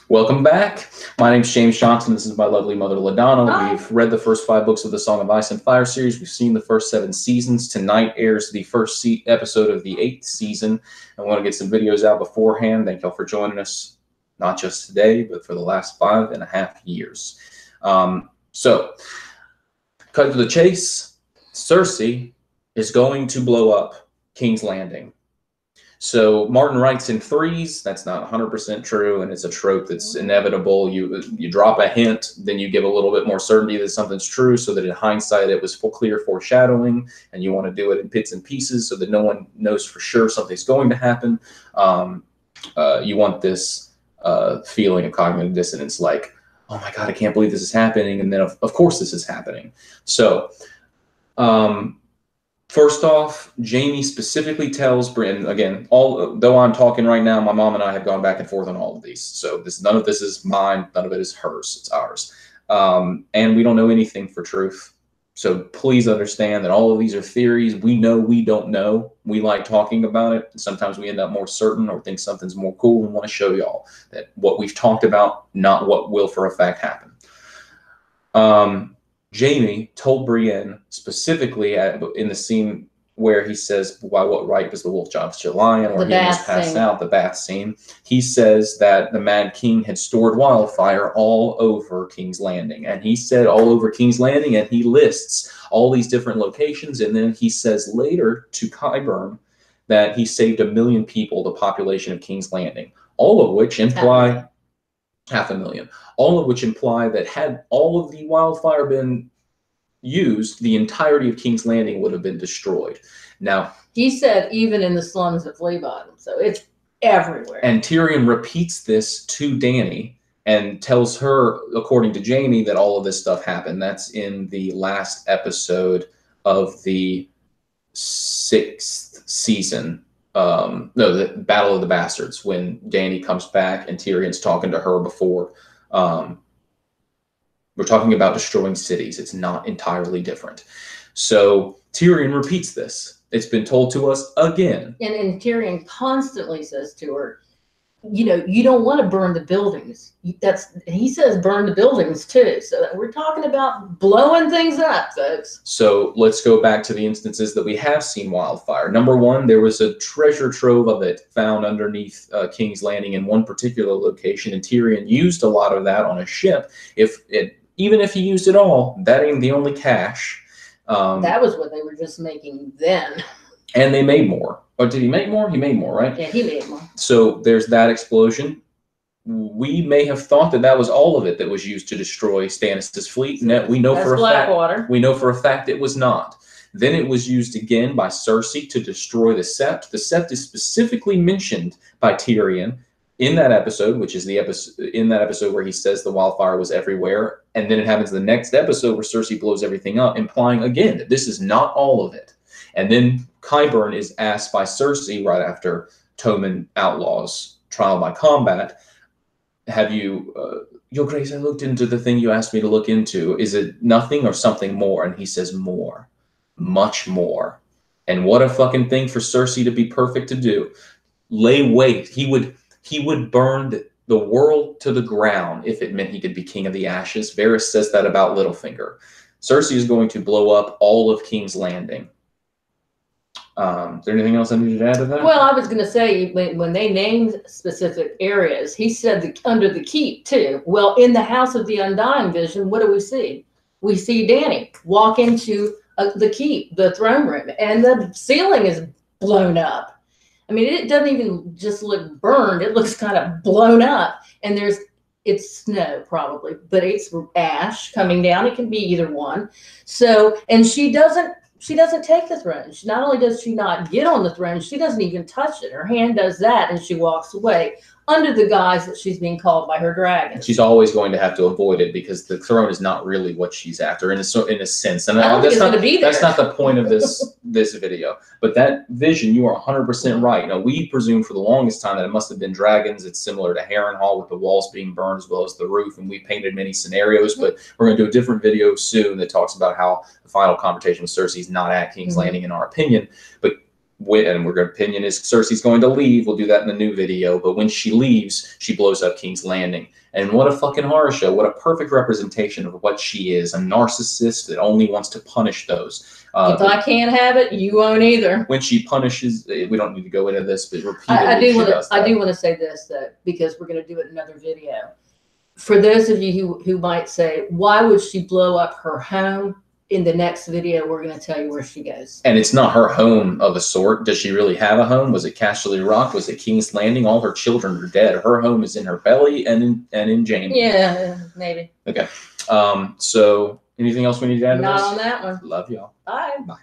Welcome back. My name's James Johnson. This is my lovely mother, LaDonna. Hi. We've read the first 5 books of the Song of Ice and Fire series. We've seen the first 7 seasons. Tonight airs the first episode of the 8th season. I want to get some videos out beforehand. Thank y'all for joining us, not just today, but for the last 5.5 years. So, cut to the chase. Cersei is going to blow up King's Landing. So Martin writes in threes. That's not 100% true, and it's a trope that's inevitable. You drop a hint, then you give a little bit more certainty that something's true, so that in hindsight it was clear foreshadowing, and you want to do it in bits and pieces so that no one knows for sure something's going to happen. You want this feeling of cognitive dissonance, like, oh my God, I can't believe this is happening, and then of course this is happening. So first off, Jaime specifically tells Brienne, again, though I'm talking right now, my mom and I have gone back and forth on all of these. So none of this is mine, none of it is hers, it's ours. And we don't know anything for truth. So please understand that all of these are theories. We know we don't know. We like talking about it. Sometimes we end up more certain or think something's more cool and want to show y'all that what we've talked about, not what will for a fact happen. Jaime told Brienne specifically in the scene where he says, "Why? What right does the wolf judge the lion?" Or he almost passed out, the bath scene. He says that the Mad King had stored wildfire all over King's Landing, and he said all over King's Landing, and he lists all these different locations, and then he says later to Qyburn that he saved 1 million people, the population of King's Landing, all of which imply 500,000. All of which imply that had all of the wildfire been used, the entirety of King's Landing would have been destroyed. Now, he said even in the slums of Flea Bottom, so it's everywhere. And Tyrion repeats this to Dany and tells her, according to Jaime, that all of this stuff happened. That's in the last episode of the 6th season. No, the Battle of the Bastards, when Dany comes back and Tyrion's talking to her before. We're talking about destroying cities. It's not entirely different. So Tyrion repeats this. It's been told to us again. And Tyrion constantly says to her, you know, you don't want to burn the buildings. He says burn the buildings too. So we're talking about blowing things up, folks. So let's go back to the instances that we have seen wildfire. Number one, there was a treasure trove of it found underneath King's Landing in one particular location, and Tyrion used a lot of that on a ship. Even if he used it all, that ain't the only cache. That was what they were just making then. And they made more. Or did he make more? He made more, right? Yeah, he made more. So there's that explosion. We may have thought that was all of it that was used to destroy Stannis' fleet. We know for a fact. We know for a fact it was not. Then it was used again by Cersei to destroy the Sept. The Sept is specifically mentioned by Tyrion in that episode, which is the episode where he says the wildfire was everywhere. And then it happens in the next episode where Cersei blows everything up, implying again that this is not all of it. And then Qyburn is asked by Cersei right after Tommen outlaws trial by combat, have you, Your Grace, I looked into the thing you asked me to look into. Is it nothing or something more? And he says more, much more. And what a fucking thing for Cersei to be perfect to do. Lay wait. He would burn the world to the ground if it meant he could be king of the ashes. Varys says that about Littlefinger. Cersei is going to blow up all of King's Landing. Is there anything else I needed to add to that? Well, I was going to say, when they named specific areas, he said under the keep, too. Well, in the House of the Undying vision, what do we see? We see Dany walk into the keep, the throne room, and the ceiling is blown up. I mean, it doesn't even just look burned. It looks kind of blown up. And it's snow probably, but it's ash coming down. It can be either one. So, and she doesn't take the throne. Not only does she not get on the throne, she doesn't even touch it. Her hand does that and she walks away under the guise that she's being called by her dragon. She's always going to have to avoid it because the throne is not really what she's after in a sense. And that's not the point of this video. But that vision, you are 100% right. Now, we presume for the longest time that it must have been dragons. It's similar to Harrenhal with the walls being burned as well as the roof. And we painted many scenarios, but we're going to do a different video soon that talks about how the final confrontation with Cersei is not at King's Landing, in our opinion. But and our opinion is Cersei's going to leave. We'll do that in the new video. But when she leaves, she blows up King's Landing. And what a fucking horror show. What a perfect representation of what she is. A narcissist that only wants to punish those. If I can't have it, you won't either. When she punishes, we don't need to go into this, but repeatedly I do want to say this, though, because we're going to do it in another video. For those of you who might say, why would she blow up her home? In the next video, we're going to tell you where she goes. And it's not her home of a sort. Does she really have a home? Was it Casterly Rock? Was it King's Landing? All her children are dead. Her home is in her belly and in Jaime. Yeah, maybe. Okay. So anything else we need to add to this? Not on that one. Love y'all. Bye. Bye.